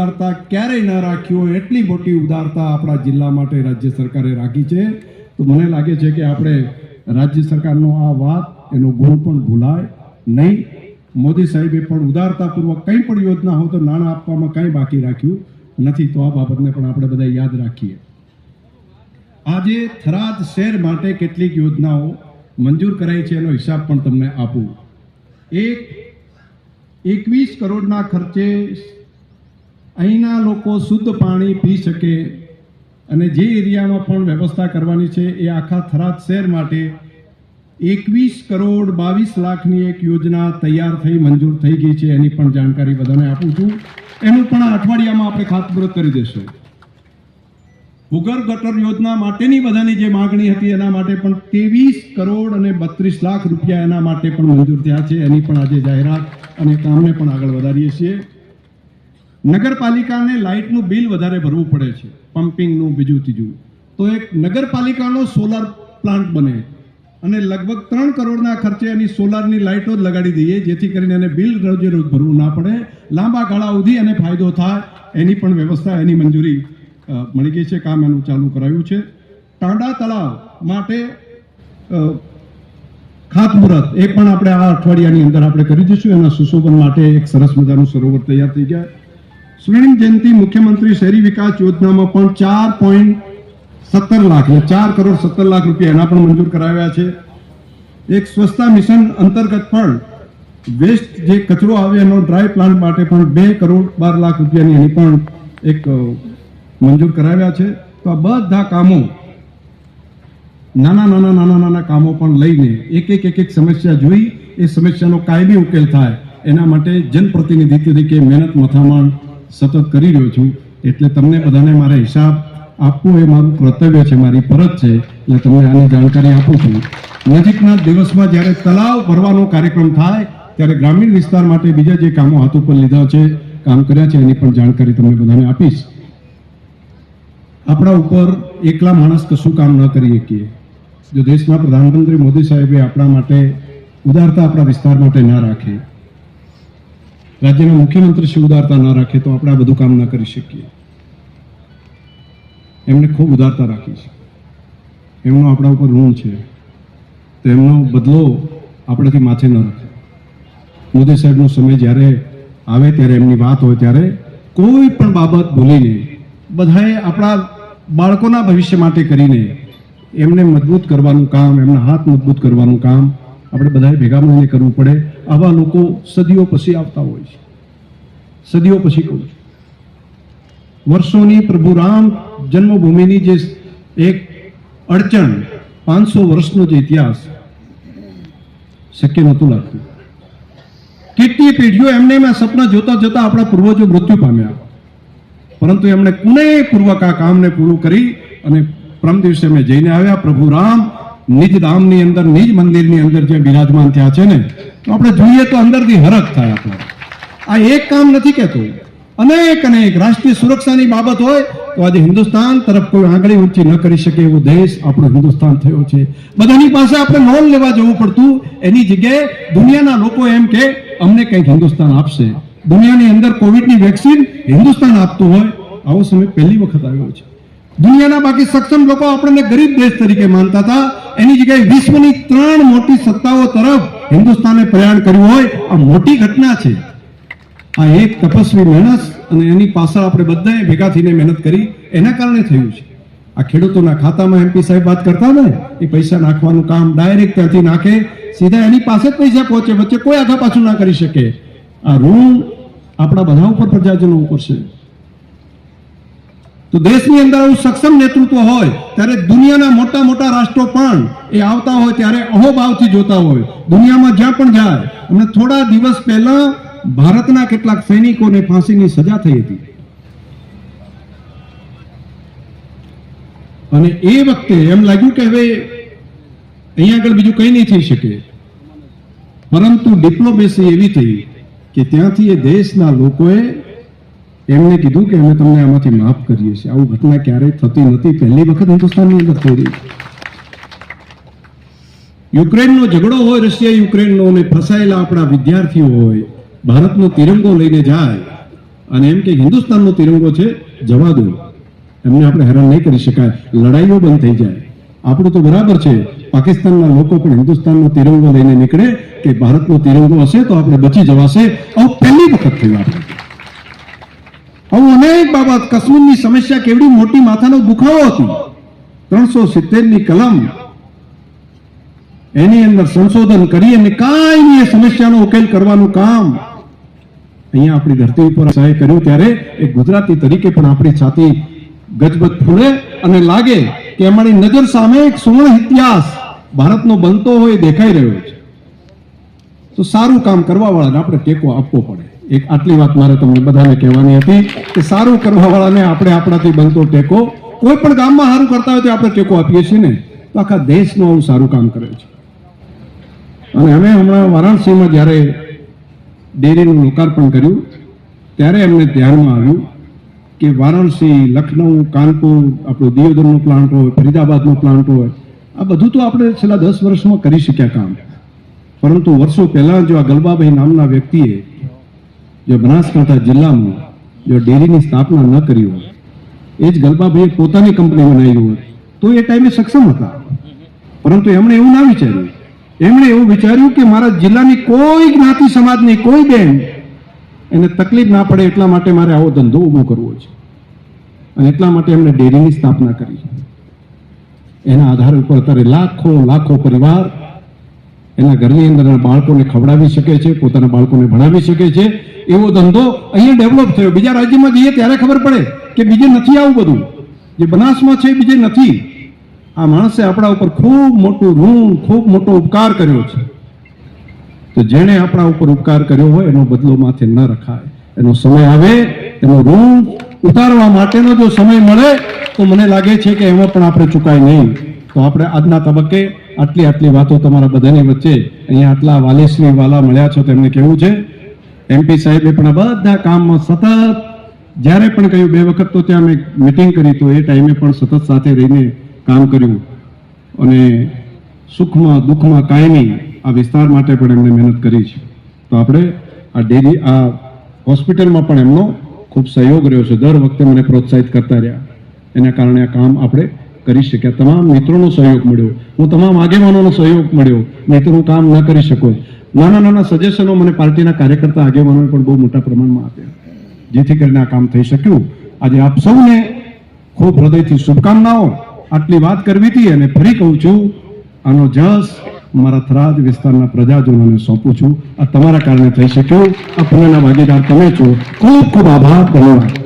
ઉદારતા ક્યારેય ન રાખી હોય એટલી મોટી ઉદારતા આપણા જિલ્લા માટે રાજ્ય સરકારે રાખી છે. તો મને લાગે છે કે આપણે રાજ્ય સરકારનો આ વાત એનો ગુણ પણ ભૂલાય નહીં. મોદી સાહેબે પણ ઉદારતાપૂર્વક કંઈ પણ યોજના હોય તો નાણાં આપવામાં કંઈ બાકી રાખ્યું નથી. તો આ બાબતને પણ આપણે બધા યાદ રાખીએ. આજે થરાદ શહેર માટે કેટલીક યોજનાઓ મંજૂર કરાઈ છે એનો હિસાબ પણ તમને આપું. 21 કરોડના ખર્ચે અહીંના લોકો શુદ્ધ પાણી પી શકે અને જે એરિયામાં પણ વ્યવસ્થા કરવાની છે એ આખા થરાદ શહેર માટે 21 કરોડ 22 લાખની એક યોજના તૈયાર થઈ મંજૂર થઈ ગઈ છે. એની પણ જાણકારી બધાને આપું છું. એનું પણ અઠવાડિયામાં આપણે ખાતમુહૂર્ત કરી દેશું. ભૂગર્ભ ગટર યોજના માટેની બધાની જે માગણી હતી એના માટે પણ 23 કરોડ અને 32 લાખ રૂપિયા એના માટે પણ મંજૂર થયા છે. એની પણ આજે જાહેરાત અને કામને પણ આગળ વધારીએ છીએ. નગરપાલિકાને લાઇટનું બિલ વધારે ભરવું પડે છે, પમ્પિંગનું બીજું ત્રીજું. તો એક નગરપાલિકાનો સોલાર પ્લાન્ટ બને અને લગભગ 3 કરોડના ખર્ચે એની સોલારની લાઇટો જ લગાડી દઈએ જેથી કરીને એને બિલ રોજે રોજ ભરવું ના પડે, લાંબા ગાળા સુધી એને ફાયદો થાય. એની પણ વ્યવસ્થા, એની મંજૂરી મળી ગઈ છે. કામ એનું ચાલુ કરાયું છે. ટાંડા તળાવ માટે ખાતમુહૂર્ત એ પણ આપણે આ અઠવાડિયાની અંદર આપણે કરી દઈશું. એના સુશોભન માટે એક સરસ મજાનું સરોવર તૈયાર થઈ ગયા. સ્વર્ણિમ જયંતિ મુખ્યમંત્રી શહેરી વિકાસ યોજનામાં પણ 4.17 લાખ 4 કરોડ 17 લાખ રૂપિયા એના પણ મંજૂર કરાવ્યા છે. એક સ્વચ્છતા મિશન અંતર્ગત પણ વેસ્ટ જે કચરો આવે એનો ડ્રાય પ્લાન્ટ માટે પણ 2 કરોડ 12 લાખ રૂપિયાની એની પણ એક મંજૂર કરાવ્યા છે. તો આ બધા કામો નાના કામો પણ લઈને એક સમસ્યા જોઈ એ સમસ્યાનો કાયમી ઉકેલ થાય એના માટે જનપ્રતિનિધિ તરીકે મહેનત મથામણ સતત કરી રહ્યો છું. એટલે તમને બધાને મારે હિસાબ આપવું એ મારું કર્તવ્ય છે, મારી ફરજ છે. એટલે તમને આની જાણકારી આપું છું. નજીકના દિવસમાં જ્યારે તળાવ ભરવાનો કાર્યક્રમ થાય ત્યારે ગ્રામીણ વિસ્તાર માટે બીજા જે કામો હાથ ઉપર લીધા છે, કામ કર્યા છે, એની પણ જાણકારી તમને બધાને આપીશ. આપણા ઉપર એકલા માણસ કશું કામ ન કરી શકીએ. જો દેશના પ્રધાનમંત્રી મોદી સાહેબે આપણા માટે ઉદારતા આપણા વિસ્તાર માટે ના રાખે, રાજ્યના મુખ્યમંત્રી શ્રી ઉદારતા ના રાખે તો આપણે આ બધું કામ ન કરી શકીએ. એમને ખૂબ ઉદારતા રાખી છે. એમનો આપણા ઉપર ઋણ છે. તો એમનો બદલો આપણાથી માથે ન રાખે. મોદી સાહેબનો સમય જ્યારે આવે ત્યારે એમની વાત હોય ત્યારે કોઈ પણ બાબત ભૂલીને બધાએ આપણા બાળકોના ભવિષ્ય માટે કરીને એમને મજબૂત કરવાનું કામ, એમના હાથ મજબૂત કરવાનું કામ આપણે બધાએ ભેગા મળીને કરવું પડે. આવા લોકો સદીઓ પછી આવતા હોય છે. સદીઓ પછી કહું છું. વર્ષોની પ્રભુ રામ જન્મભૂમિની જે એક અડચણ, 500 વર્ષનો જે ઇતિહાસ શક્ય નહોતું લાગતું. કેટલી પેઢીઓ એમને સપના જોતા જોતા આપણા પૂર્વજો મૃત્યુ પામ્યા, પરંતુ એમણે પુનઃપૂર્વક આ કામને પૂરું કરી અને પરમ દિવસે અમે જઈને આવ્યા. પ્રભુ રામ નિજ ધામની અંદર, નિજ મંદિરની અંદર જે બિરાજમાન થયા છે ને, તો આપણે જોઈએ તો અંદરથી હરખ થાય. આપણે આ એક કામ નથી કહેતો, અનેક રાષ્ટ્રીય સુરક્ષાની બાબત હોય તો આજે હિન્દુસ્તાન તરફ કોઈ આંગળી ઊંચી ન કરી શકે એવો દેશ આપણો હિન્દુસ્તાન થયો છે. બધાની પાસે આપણે લોન લેવા જવું પડતું, એની જગ્યાએ દુનિયાના લોકો એમ કે અમને કંઈક હિન્દુસ્તાન આપશે. દુનિયાની અંદર કોવિડની વેક્સિન હિન્દુસ્તાન આપતું હોય આવો સમય પહેલી વખત આવ્યો છે. દુનિયાના બાકી સક્ષમ લોકો આપણને ગરીબ દેશ તરીકે માનતા હતા, એની જગ્યાએ વિશ્વની 3 મોટી સત્તાઓ તરફ હિન્દુસ્તાને પ્રયાણ કર્યું હોય આ મોટી ઘટના છે. આ એક તપસ્વી માણસ અને એની પાછળ આપણે બધાએ ભેગા થઈને મહેનત કરી એના કારણે થયું છે. આ ખેડૂતોના ખાતામાં એમપી સાહેબ વાત કરતા ને, એ પૈસા નાખવાનું કામ ડાયરેક્ટ ત્યાંથી નાખે, સીધા એની પાસે જ પૈસા પહોંચે, વચ્ચે કોઈ આગા પાછું ના કરી શકે. આ ઋણ આપણા બધા ઉપર પ્રજાજનો ઉપર છે. તો દેશની અંદર આવું સક્ષમ નેતૃત્વ હોય ત્યારે દુનિયાના મોટા મોટા રાષ્ટ્રો પણ એ આવતા હોય ત્યારે અહોભાવથી જોતા હોય. દુનિયામાં જ્યાં પણ જાય, અમને થોડા દિવસ પહેલા ભારતના કેટલાક સૈનિકોને ફાંસીની સજા થઈ હતી અને એ વખતે એમ લાગ્યું કે હવે અહીંયા આગળ બીજું કંઈ નહીં થઈ શકે, પરંતુ ડિપ્લોમેસી એવી થઈ કે ત્યાંથી એ દેશના લોકોએ એમને કીધું કે અમે તમને આમાંથી માફ કરીએ છીએ. આવું ઘટના ક્યારેય થતી નથી, પહેલી વખત હિન્દુસ્તાનની અંદર થઈ રહી. યુક્રેનનો ઝઘડો હોય, રશિયા યુક્રેનનો, અને ફસાયેલા આપણા વિદ્યાર્થીઓ હોય, ભારતનો તિરંગો લઈને જાય અને એમ કે હિન્દુસ્તાનનો તિરંગો છે જવા દો, એમને આપણે હેરાન નહીં કરી શકાય, લડાઈઓ બંધ થઈ જાય. આપણું તો બરાબર છે, પાકિસ્તાનના લોકો પણ હિન્દુસ્તાનનો તિરંગો લઈને નીકળે કે ભારતનો તિરંગો હશે તો આપણે બચી જવાશે. આવું પહેલી વખત થયું આપણે. આવું અનેક બાબત, કાશ્મીરની સમસ્યા કેવડી મોટી માથાનો દુખાવો હતી, 370 ની કલમ, એની અંદર સંશોધન કરી અને કાયમી એ સમસ્યાનો ઉકેલ કરવાનું કામ અહીંયા આપણી ધરતી ઉપર સહાય કર્યું. ત્યારે એક ગુજરાતી તરીકે પણ આપણી છાતી ગજબજ ફૂલે અને લાગે કે અમારી નજર સામે એક સુવર્ણ ઇતિહાસ ભારતનો બનતો હોય દેખાઈ રહ્યો છે. તો સારું કામ કરવા વાળાને આપણે ટેકો આપવો પડે. એક આટલી વાત મારે તમને બધાને કહેવાની હતી કે સારું કરવા વાળાને આપણે આપણાથી બનતો ટેકો, કોઈ પણ ગામમાં સારું કરતા હોય તો આપણે ટેકો આપીએ છીએ ને, તો આખા દેશનું આવું સારું કામ કરે છે. અને અમે હમણાં વારાણસીમાં જ્યારે ડેરીનું લોકાર્પણ કર્યું ત્યારે એમને ધ્યાનમાં આવ્યું કે વારાણસી, લખનઉ, કાનપુર, આપણો દિયોદરનો પ્લાન્ટ હોય, ફરીદાબાદનો પ્લાન્ટ હોય, આ બધું તો આપણે છેલ્લા 10 વર્ષમાં કરી શક્યા કામ. પરંતુ વર્ષો પહેલા જો આ ગલબાભાઈ નામના વ્યક્તિએ જો બનાસકાંઠા જિલ્લામાં જો ડેરીની સ્થાપના ન કરી હોય, એ જ ગલબાભાઈએ પોતાની કંપની બનાવી હોય તો એ ટાઈમે સક્ષમ હતા. પરંતુ એમણે એવું ના વિચાર્યું. એમણે એવું વિચાર્યું કે મારા જિલ્લાની કોઈ જ્ઞાતિ સમાજની કોઈ બેન એને તકલીફ ના પડે એટલા માટે મારે આવો ધંધો ઊભો કરવો છે. અને એટલા માટે એમણે ડેરીની સ્થાપના કરી. એના આધાર ઉપર અત્યારે લાખો લાખો પરિવાર એના ઘરની અંદર બાળકોને ખવડાવી શકે છે, પોતાના બાળકોને ભણાવી શકે છે. એવો ધંધો અહીંયા ડેવલપ થયો. બીજા રાજ્યમાં જઈએ ત્યારે ખબર પડે કે બીજે નથી આવું બધું, જે બનાસમાં છે બીજે નથી. આ માણસે આપણા ઉપર ખૂબ મોટું ઋણ, ખૂબ મોટો ઉપકાર કર્યો છે. તો જેણે આપણા ઉપર ઉપકાર કર્યો હોય એનો બદલો માથે ન રખાય. એનો સમય આવે, એનો ઋણ ઉતારવા માટેનો જો સમય મળે તો મને લાગે છે કે એમાં પણ આપણે ચૂકાય નહીં. તો આપણે આજના તબક્કે આટલી વાતો તમારા બધાની વચ્ચે અહીંયા આટલા વાલીશ્રી વાલા મળ્યા છો તેમને કહેવું છે, MP સાહેબે પણ આ બધા કામમાં સતત જ્યારે પણ કહ્યું, 2 વખત તો ત્યાં મેં મિટિંગ કરી તો એ ટાઈમે પણ સતત સાથે રહીને કામ કર્યું. અને સુખમાં દુઃખમાં કાયમી આ વિસ્તાર માટે પણ એમણે મહેનત કરી છે. તો આપણે આ ડેરી, આ હોસ્પિટલમાં પણ એમનો ખૂબ સહયોગ રહ્યો છે. દર વખતે મને પ્રોત્સાહિત કરતા રહ્યા. એના કારણે આ કામ આપણે કરી શક્યા. તમામ મિત્રોનો સહયોગ મળ્યો, હું તમામ આગેવાનોનો સહયોગ મળ્યો, નહીં તો હું કામ ન કરી શકું. નાના સજેશનો મને પાર્ટીના કાર્યકર્તા આગેવાનોએ પણ બહુ મોટા પ્રમાણમાં આપ્યા, જેથી કરીને આ કામ થઈ શક્યું. આજે આપ સૌને ખૂબ હૃદયથી શુભકામનાઓ. આટલી વાત કરવી હતી અને ફરી કહું છું, આનો જસ મારા થરાદ વિસ્તારના પ્રજાજનોને સોંપું છું. આ તમારા કારણે થઈ શક્યું. આ પુણ્યના ભાગીદાર તમે છો. ખૂબ ખૂબ આભાર. ધન્યવાદ.